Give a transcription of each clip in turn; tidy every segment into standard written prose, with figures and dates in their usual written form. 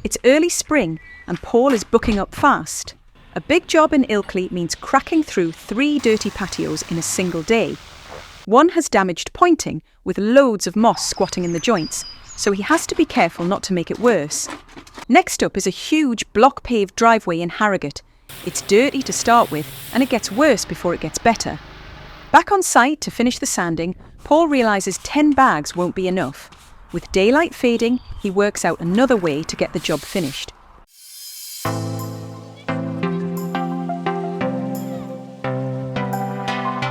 It's early spring and Paul is booking up fast. A big job in Ilkley means cracking through 3 dirty patios in a single day. One has damaged pointing with loads of moss squatting in the joints, so he has to be careful not to make it worse. Next up is a huge block-paved driveway in Harrogate. It's dirty to start with and it gets worse before it gets better. Back on site to finish the sanding, Paul realises 10 bags won't be enough. With daylight fading, he works out another way to get the job finished.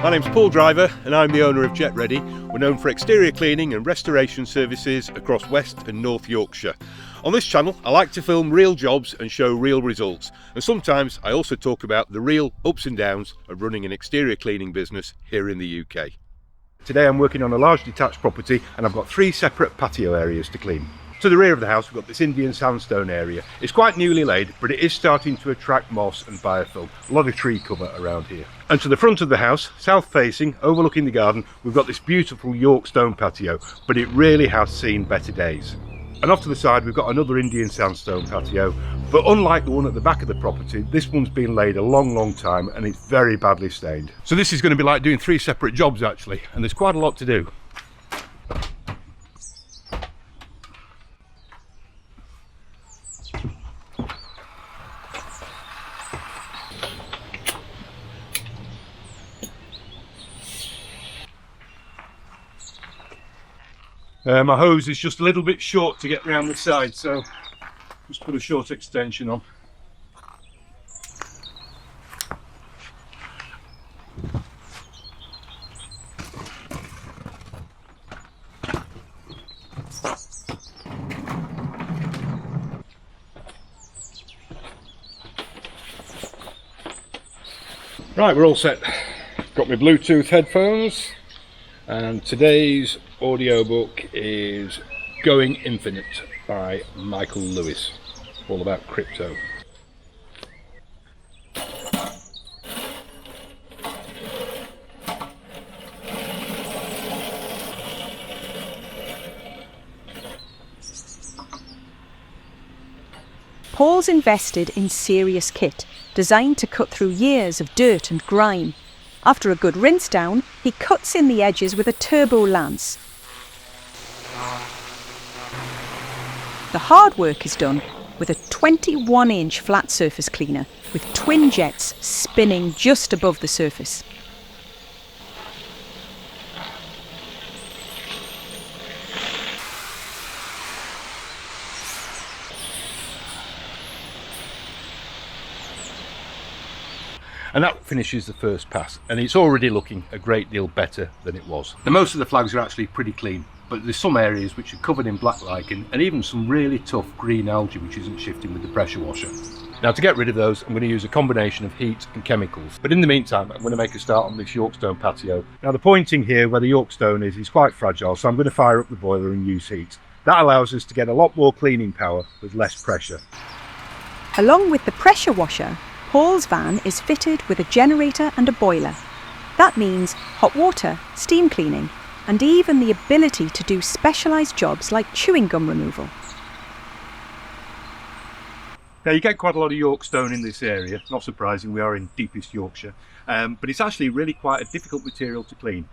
My name's Paul Driver and I'm the owner of JetReady. We're known for exterior cleaning and restoration services across West and North Yorkshire. On this channel I like to film real jobs and show real results, and sometimes I also talk about the real ups and downs of running an exterior cleaning business here in the UK. Today I'm working on a large detached property and I've got 3 separate patio areas to clean. To the rear of the house we've got this Indian sandstone area. It's quite newly laid, but it is starting to attract moss and biofilm. A lot of tree cover around here. And to the front of the house, south facing, overlooking the garden, we've got this beautiful York stone patio, but it really has seen better days. And off to the side we've got another Indian sandstone patio, but unlike the one at the back of the property, this one's been laid a long time and it's very badly stained. So this is going to be like doing 3 separate jobs actually, and there's quite a lot to do. My hose is just a little bit short to get round the side, so just put a short extension on. Right, we're all set. Got my Bluetooth headphones, and today's audiobook is Going Infinite by Michael Lewis, all about crypto. Paul's invested in serious kit, designed to cut through years of dirt and grime. After a good rinse down, he cuts in the edges with a turbo lance. The hard work is done with a 21-inch flat surface cleaner with twin jets spinning just above the surface. And that finishes the first pass, and it's already looking a great deal better than it was. Now, most of the flags are actually pretty clean, but there's some areas which are covered in black lichen and even some really tough green algae which isn't shifting with the pressure washer. Now, to get rid of those I'm going to use a combination of heat and chemicals, but in the meantime I'm going to make a start on this Yorkstone patio. Now, the pointing here where the Yorkstone is quite fragile, so I'm going to fire up the boiler and use heat. That allows us to get a lot more cleaning power with less pressure. Along with the pressure washer, Paul's van is fitted with a generator and a boiler. That means hot water, steam cleaning, and even the ability to do specialised jobs like chewing gum removal. Now, you get quite a lot of Yorkstone in this area. Not surprising, we are in deepest Yorkshire, but it's actually really quite a difficult material to clean.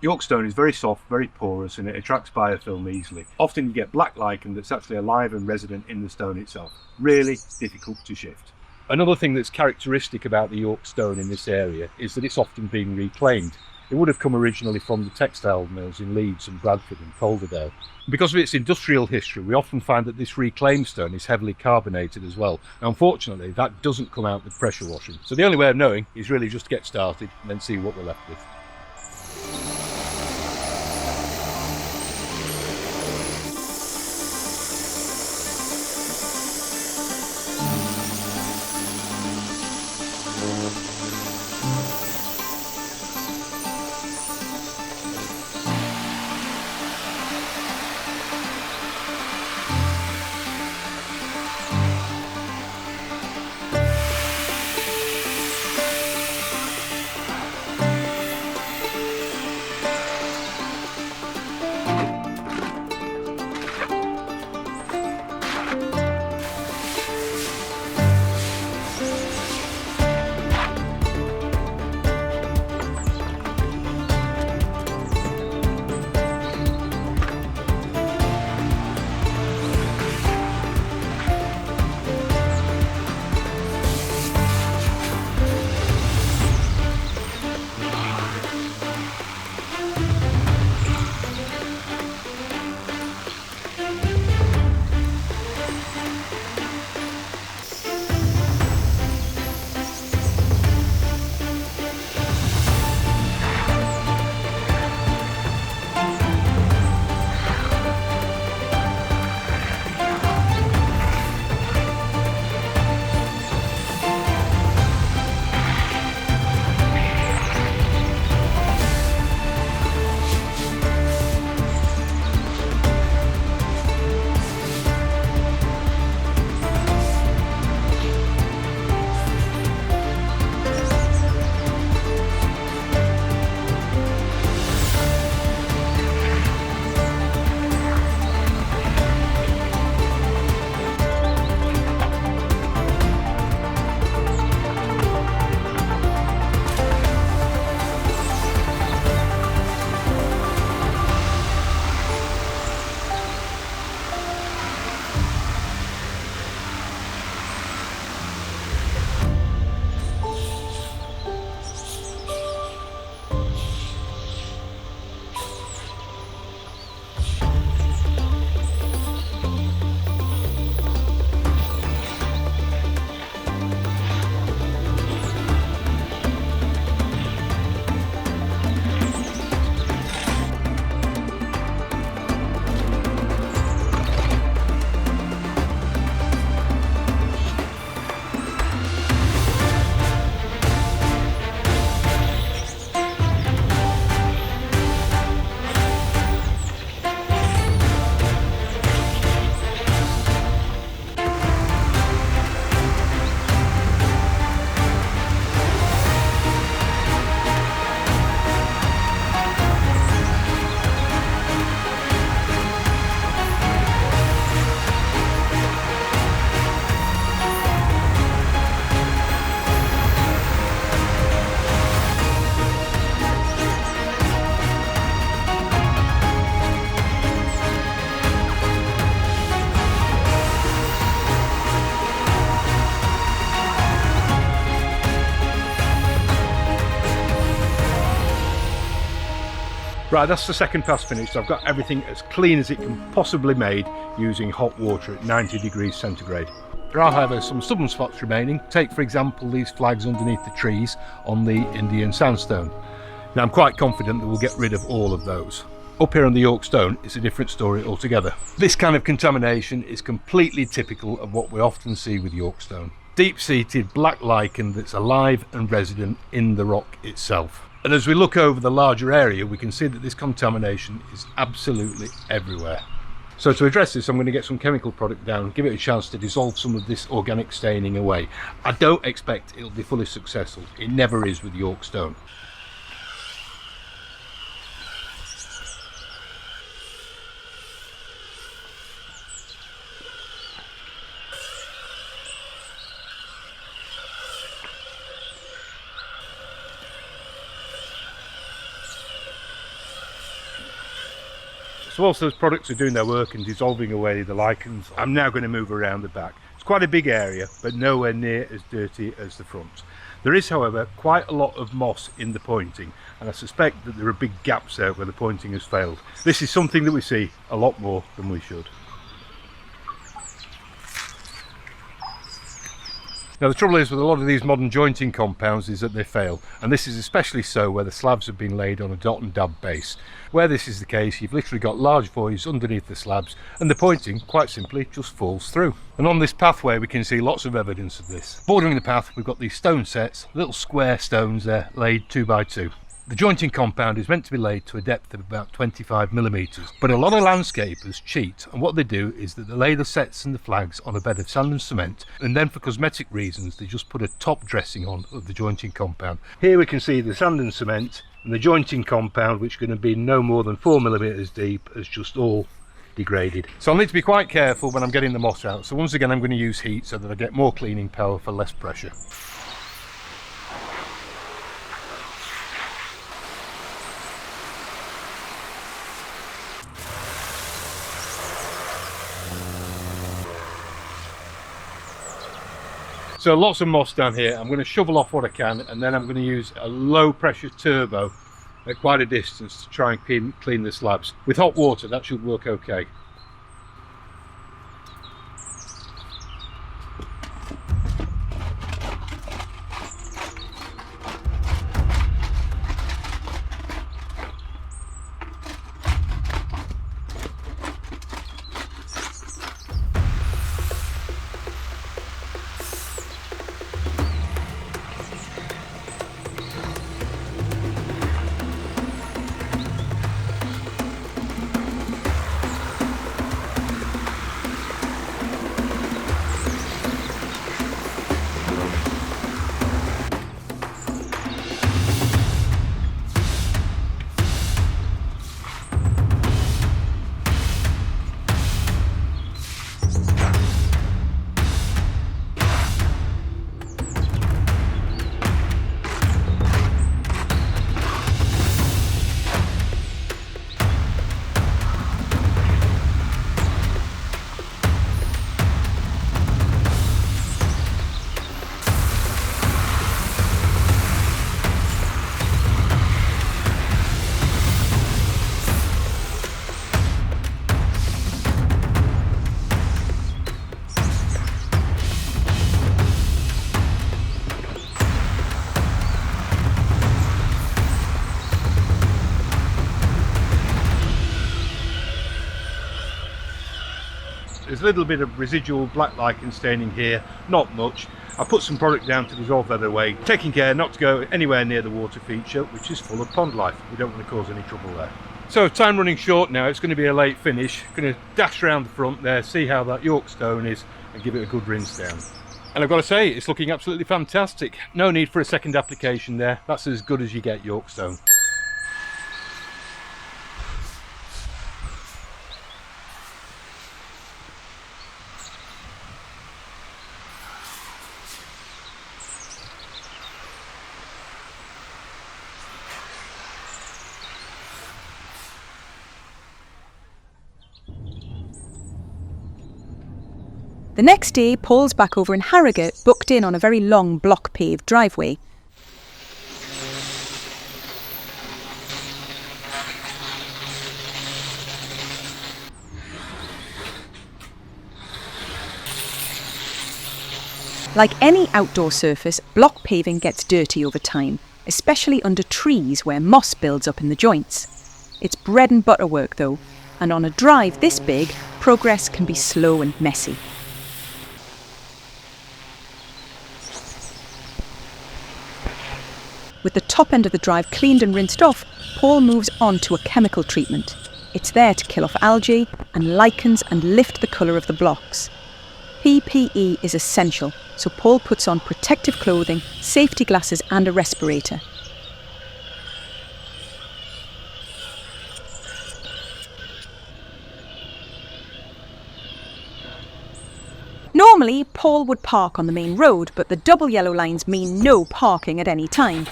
Yorkstone is very soft, very porous, and it attracts biofilm easily. Often you get black lichen that's actually alive and resident in the stone itself. Really difficult to shift. Another thing that's characteristic about the Yorkstone in this area is that it's often being reclaimed. It would have come originally from the textile mills in Leeds and Bradford and Calderdale. Because of its industrial history, we often find that this reclaimed stone is heavily carbonated as well. Now, unfortunately, that doesn't come out with pressure washing. So the only way of knowing is really just to get started and then see what we're left with. Right, that's the second pass finished. I've got everything as clean as it can possibly made using hot water at 90 degrees centigrade. There are, however, some stubborn spots remaining. Take, for example, these flags underneath the trees on the Indian sandstone. Now, I'm quite confident that we'll get rid of all of those. Up here on the York stone, it's a different story altogether. This kind of contamination is completely typical of what we often see with York stone. Deep-seated black lichen that's alive and resident in the rock itself. And as we look over the larger area, we can see that this contamination is absolutely everywhere. So to address this, I'm going to get some chemical product down, give it a chance to dissolve some of this organic staining away. I don't expect it'll be fully successful. It never is with York stone. So whilst those products are doing their work and dissolving away the lichens, I'm now going to move around the back. It's quite a big area, but nowhere near as dirty as the front. There is, however, quite a lot of moss in the pointing, and I suspect that there are big gaps there where the pointing has failed. This is something that we see a lot more than we should. Now, the trouble is with a lot of these modern jointing compounds is that they fail, and this is especially so where the slabs have been laid on a dot and dab base. Where this is the case, you've literally got large voids underneath the slabs, and the pointing, quite simply, just falls through. And on this pathway we can see lots of evidence of this. Bordering the path we've got these stone sets, little square stones there, laid 2 by 2. The jointing compound is meant to be laid to a depth of about 25mm, but a lot of landscapers cheat, and what they do is that they lay the sets and the flags on a bed of sand and cement, and then for cosmetic reasons they just put a top dressing on of the jointing compound. Here we can see the sand and cement, and the jointing compound, which is going to be no more than 4mm deep, has just all degraded. So I'll need to be quite careful when I'm getting the moss out, so once again I'm going to use heat so that I get more cleaning power for less pressure. So lots of moss down here. I'm going to shovel off what I can, and then I'm going to use a low pressure turbo at quite a distance to try and clean the slabs. With hot water that should work okay. There's a little bit of residual black lichen staining here, not much. I put some product down to dissolve that away, taking care not to go anywhere near the water feature, which is full of pond life. We don't want to cause any trouble there. So time running short now, it's going to be a late finish. Going to dash around the front there, see how that York stone is, and give it a good rinse down. And I've got to say, it's looking absolutely fantastic. No need for a second application there. That's as good as you get York stone. The next day, Paul's back over in Harrogate, booked in on a very long block-paved driveway. Like any outdoor surface, block paving gets dirty over time, especially under trees where moss builds up in the joints. It's bread and butter work though, and on a drive this big, progress can be slow and messy. With the top end of the drive cleaned and rinsed off, Paul moves on to a chemical treatment. It's there to kill off algae and lichens and lift the colour of the blocks. PPE is essential, so Paul puts on protective clothing, safety glasses and a respirator. Normally, Paul would park on the main road, but the double yellow lines mean no parking at any time.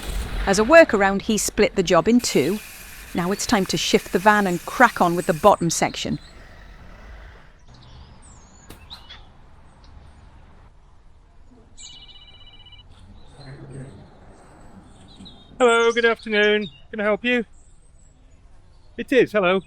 As a workaround, he split the job in two. Now it's time to shift the van and crack on with the bottom section. Hello, good afternoon. Can I help you? It is, hello.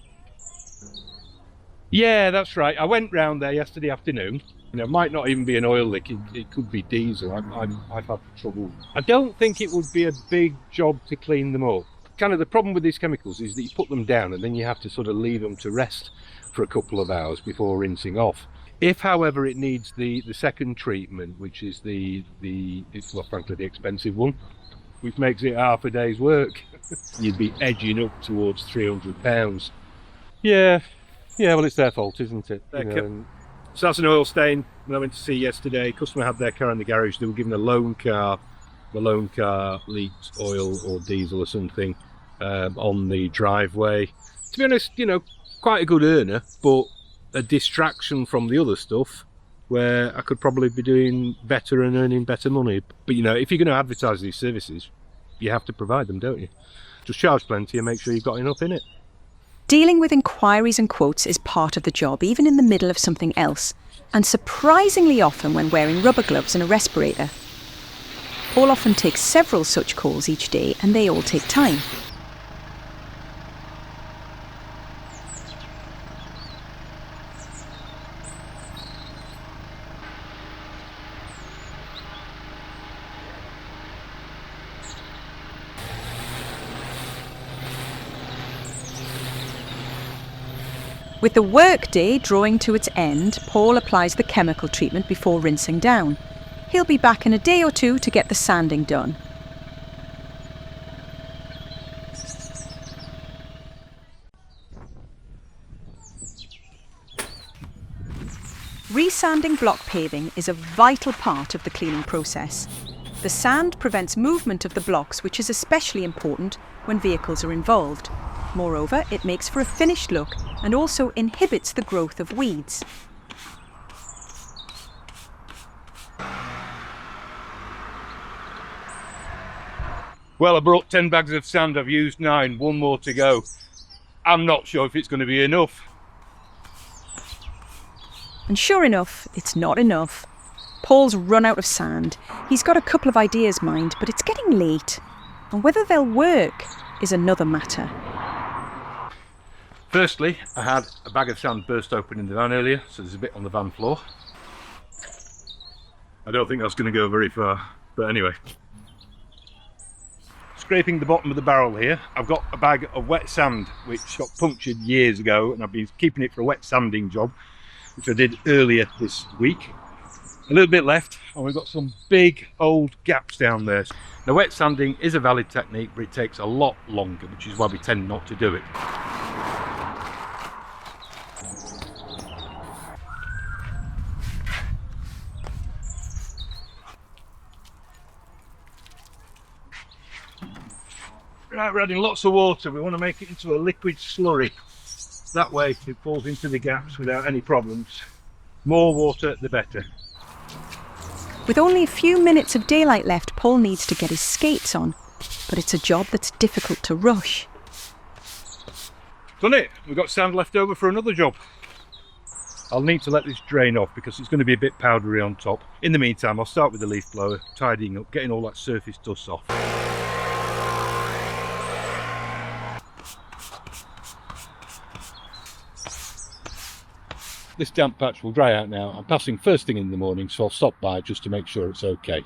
Yeah, that's right. I went round there yesterday afternoon. It might not even be an oil leak, it could be diesel. I've had trouble. I don't think it would be a big job to clean them up. Kind of the problem with these chemicals is that you put them down and then you have to sort of leave them to rest for a couple of hours before rinsing off. If, however, it needs the second treatment, which is well, frankly, the expensive one, which makes it half a day's work, you'd be edging up towards £300. Yeah, well, it's their fault, isn't it? So that's an oil stain. When I went to see yesterday, customer had their car in the garage. They were given a loan car. The loan car leaked oil or diesel or something on the driveway. To be honest, quite a good earner, but a distraction from the other stuff where I could probably be doing better and earning better money. But if you're going to advertise these services, you have to provide them, don't you? Just charge plenty and make sure you've got enough in it. Dealing with inquiries and quotes is part of the job, even in the middle of something else, and surprisingly often when wearing rubber gloves and a respirator. Paul often takes several such calls each day, and they all take time. With the workday drawing to its end, Paul applies the chemical treatment before rinsing down. He'll be back in a day or two to get the sanding done. Resanding block paving is a vital part of the cleaning process. The sand prevents movement of the blocks, which is especially important when vehicles are involved. Moreover, it makes for a finished look and also inhibits the growth of weeds. Well, I brought 10 bags of sand, I've used 9, one more to go. I'm not sure if it's going to be enough. And sure enough, it's not enough. Paul's run out of sand. He's got a couple of ideas in mind, but it's getting late. And whether they'll work is another matter. Firstly, I had a bag of sand burst open in the van earlier, so there's a bit on the van floor. I don't think that's going to go very far, but anyway. Scraping the bottom of the barrel here, I've got a bag of wet sand which got punctured years ago, and I've been keeping it for a wet sanding job, which I did earlier this week. A little bit left, and we've got some big old gaps down there. Now, wet sanding is a valid technique, but it takes a lot longer, which is why we tend not to do it. Right, we're adding lots of water. We want to make it into a liquid slurry. That way it falls into the gaps without any problems. More water, the better. With only a few minutes of daylight left, Paul needs to get his skates on. But it's a job that's difficult to rush. Done it! We've got sand left over for another job. I'll need to let this drain off because it's going to be a bit powdery on top. In the meantime, I'll start with the leaf blower, tidying up, getting all that surface dust off. this damp patch will dry out now. I'm passing first thing in the morning, so I'll stop by just to make sure it's okay.